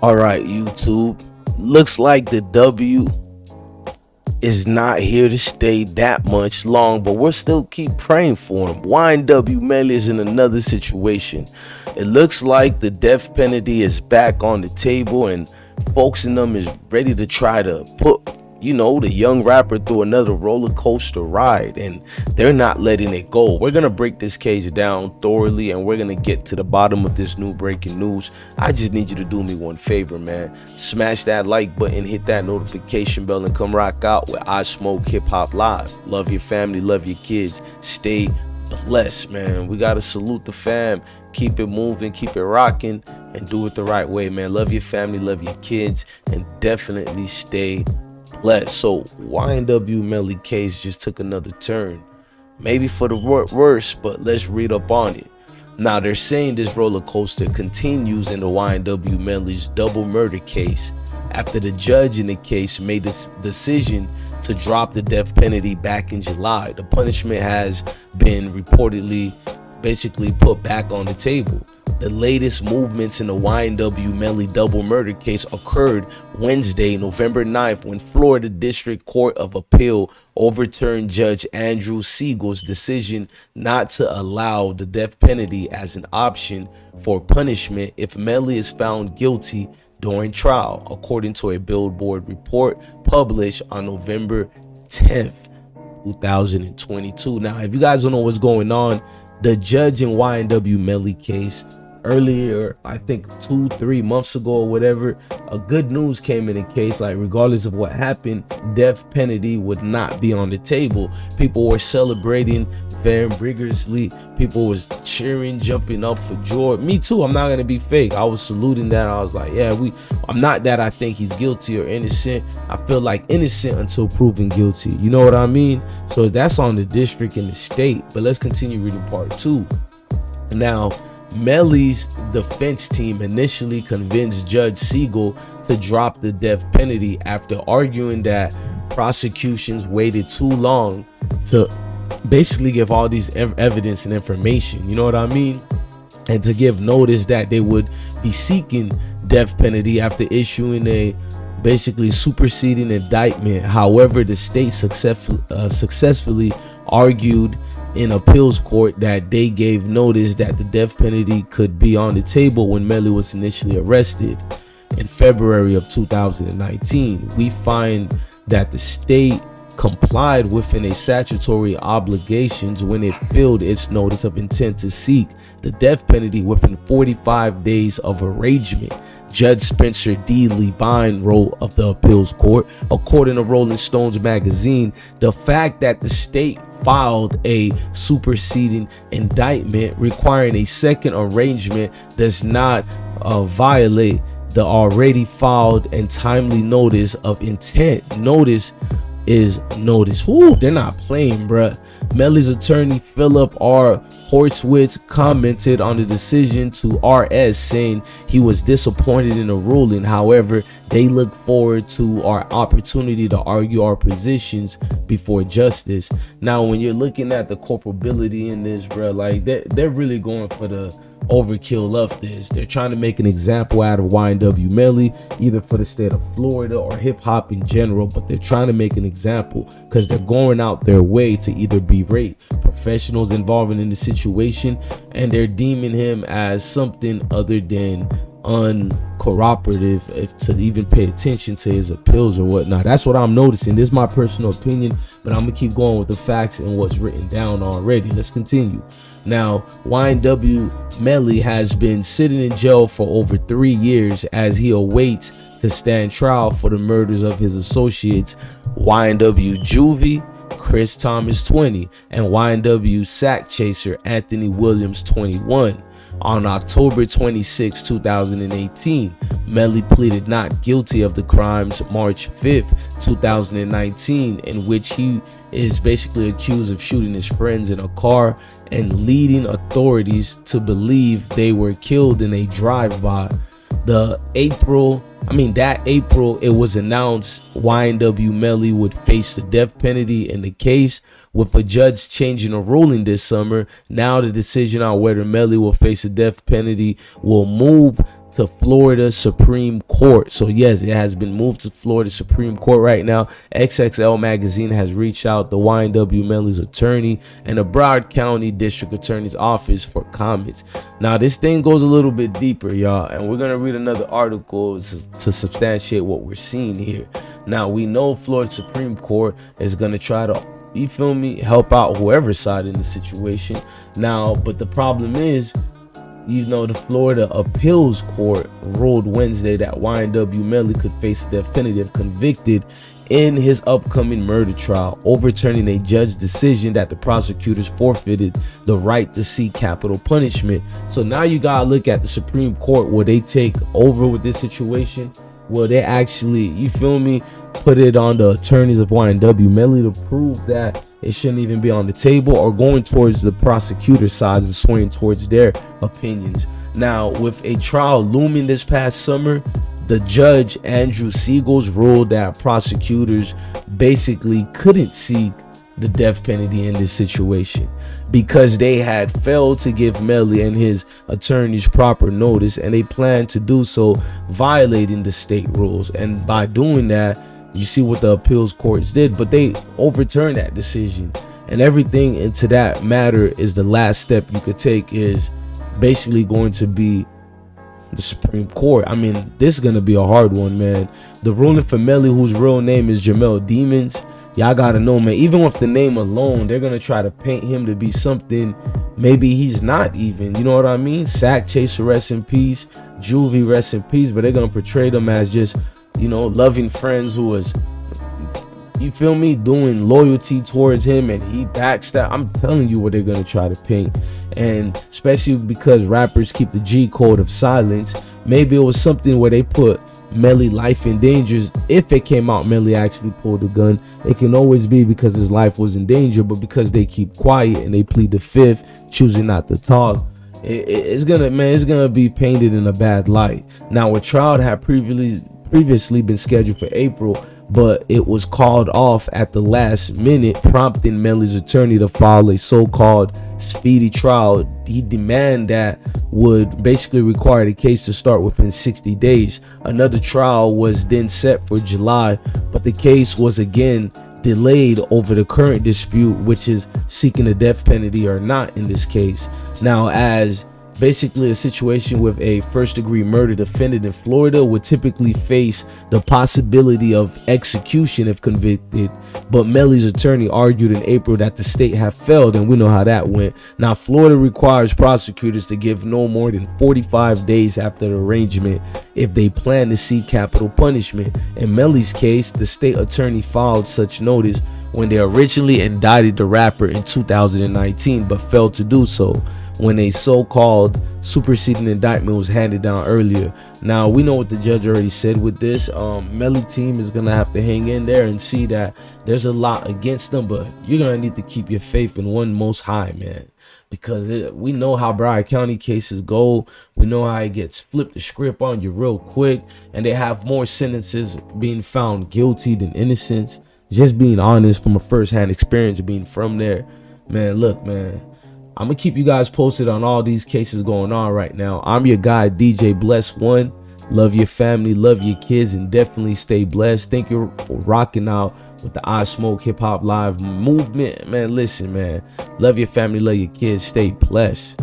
All right, YouTube. Looks like the W is not here to stay that much long, but we'll still keep praying for him. YNW Melly is in another situation. It looks like the death penalty is back on the table, and folks in them is ready to try to put, the young rapper through another roller coaster ride, and they're not letting it go. We're gonna break this case down thoroughly, and we're gonna get to the bottom of this new breaking news. I just need you to do me one favor, man. Smash that like button, hit that notification bell, and come rock out with I Smoke Hip Hop Live. Love your family, love your kids. Stay blessed, man. We gotta salute the fam. Keep it moving, keep it rocking, and do it the right way, man. Love your family, love your kids, and definitely stay blessed. So YNW Melly case just took another turn, maybe for the worse, but let's read up on it. Now they're saying this roller coaster continues in the YNW Melly's double murder case after the judge in the case made this decision to drop the death penalty back in July. The punishment has been reportedly basically put back on the table. The latest movements in the YNW Melly double murder case occurred Wednesday, November 9th, when Florida District Court of Appeal overturned Judge Andrew Siegel's decision not to allow the death penalty as an option for punishment if Melly is found guilty during trial, according to a Billboard report published on November 10th, 2022. Now, if you guys don't know what's going on, the judge in YNW Melly case earlier, I think 2-3 months ago or whatever, a good news came in the case. Like, regardless of what happened, death penalty would not be on the table. People were celebrating very rigorously. People was cheering, jumping up for joy. Me too. I'm not gonna be fake. I was saluting that. I was like, yeah, I'm not that I think he's guilty or innocent. I feel like innocent until proven guilty. You know what I mean? So that's on the district and the state. But let's continue reading part 2. Now, Melly's defense team initially convinced Judge Siegel to drop the death penalty after arguing that prosecutions waited too long to basically give all these evidence and information, you know what I mean, and to give notice that they would be seeking death penalty after issuing a basically superseding indictment. However, the state successfully argued in appeals court that they gave notice that the death penalty could be on the table when Melly was initially arrested in February of 2019. We find that the state complied within its statutory obligations when it filled its notice of intent to seek the death penalty within 45 days of arraignment. Judge Spencer D. Levine wrote of the appeals court. According to Rolling Stones magazine, the fact that the state filed a superseding indictment requiring a second arraignment does not violate the already filed and timely notice of intent. Notice is notice. Ooh, they're not playing, bruh. Melly's attorney Philip R. Horowitz commented on the decision to RS, saying he was disappointed in the ruling. However, they look forward to our opportunity to argue our positions before justice. Now, when you're looking at the culpability in this, bruh, like they're really going for the overkill of this. They're trying to make an example out of YNW Melly, either for the state of Florida or hip-hop in general, but they're trying to make an example because they're going out their way to either berate professionals involved in the situation, and they're deeming him as something other than uncooperative, if to even pay attention to his appeals or whatnot. That's what I'm noticing. This is my personal opinion, but I'm gonna keep going with the facts and what's written down already. Let's continue. Now, YNW Melly has been sitting in jail for over 3 years as he awaits to stand trial for the murders of his associates YNW Juvy, Chris Thomas 20, and YNW Sackchaser Anthony Williams 21. On October 26, 2018, Melly pleaded not guilty of the crimes March 5th, 2019, in which he is basically accused of shooting his friends in a car and leading authorities to believe they were killed in a drive-by. That April, it was announced YNW Melly would face the death penalty in the case, with a judge changing a ruling this summer, now the decision on whether Melly will face a death penalty will move to Florida Supreme Court. So yes, it has been moved to Florida Supreme Court right now. XXL Magazine has reached out to YNW Melly's attorney and the Broward County District Attorney's Office for comments. Now this thing goes a little bit deeper, y'all, and we're gonna read another article to substantiate what we're seeing here. Now we know Florida Supreme Court is gonna try to, you feel me, help out whoever side in the situation. Now, but the problem is, you know, the Florida Appeals Court ruled Wednesday that YNW Melly could face the death penalty if convicted in his upcoming murder trial, overturning a judge's decision that the prosecutors forfeited the right to seek capital punishment. So now you gotta look at the Supreme Court. Will they take over with this situation? Will they actually, you feel me, put it on the attorneys of YNW Melly to prove that it shouldn't even be on the table, or going towards the prosecutor side and swaying towards their opinions? Now, with a trial looming this past summer, the judge Andrew Siegels ruled that prosecutors basically couldn't seek the death penalty in this situation because they had failed to give Melly and his attorneys proper notice, and they planned to do so violating the state rules. And by doing that, you see what the appeals courts did, but they overturned that decision. And everything into that matter is the last step you could take is basically going to be the Supreme Court. I mean, this is going to be a hard one, man. The ruling for Melly, whose real name is Jamel Demons, y'all got to know, man, even with the name alone, they're going to try to paint him to be something maybe he's not even. You know what I mean? Sackchaser, rest in peace. Juvy, rest in peace. But they're going to portray them as just, you know, loving friends who was, you feel me, doing loyalty towards him, and he backstab. I'm telling you what they're gonna try to paint. And especially because rappers keep the G code of silence, maybe it was something where they put Melly life in danger. If it came out Melly actually pulled a gun, it can always be because his life was in danger, but because they keep quiet and they plead the fifth, choosing not to talk, it's gonna be painted in a bad light. Now, a trial had previously been scheduled for April, but it was called off at the last minute, prompting Melly's attorney to file a so-called speedy trial. He demanded that would basically require the case to start within 60 days. Another trial was then set for July, but the case was again delayed over the current dispute, which is seeking a death penalty or not in this case. Now, as basically a situation with a first-degree murder defendant in Florida would typically face the possibility of execution if convicted, but Melly's attorney argued in April that the state had failed, and we know how that went. Now, Florida requires prosecutors to give no more than 45 days after the arrangement if they plan to seek capital punishment. In Melly's case, the state attorney filed such notice when they originally indicted the rapper in 2019, but failed to do so when a so-called superseding indictment was handed down earlier. Now, we know what the judge already said with this. Melly team is gonna have to hang in there and see that there's a lot against them, but you're gonna need to keep your faith in one Most High, man, because we know how Broward County cases go. We know how it gets flipped the script on you real quick, and they have more sentences being found guilty than innocent. Just being honest from a first-hand experience of being from there, man. Look, man, I'm gonna keep you guys posted on all these cases going on right now. I'm your guy, DJ Bless One. Love your family, love your kids, and definitely stay blessed. Thank you for rocking out with the I Smoke Hip Hop Live movement, man. Listen, man, love your family, love your kids, stay blessed.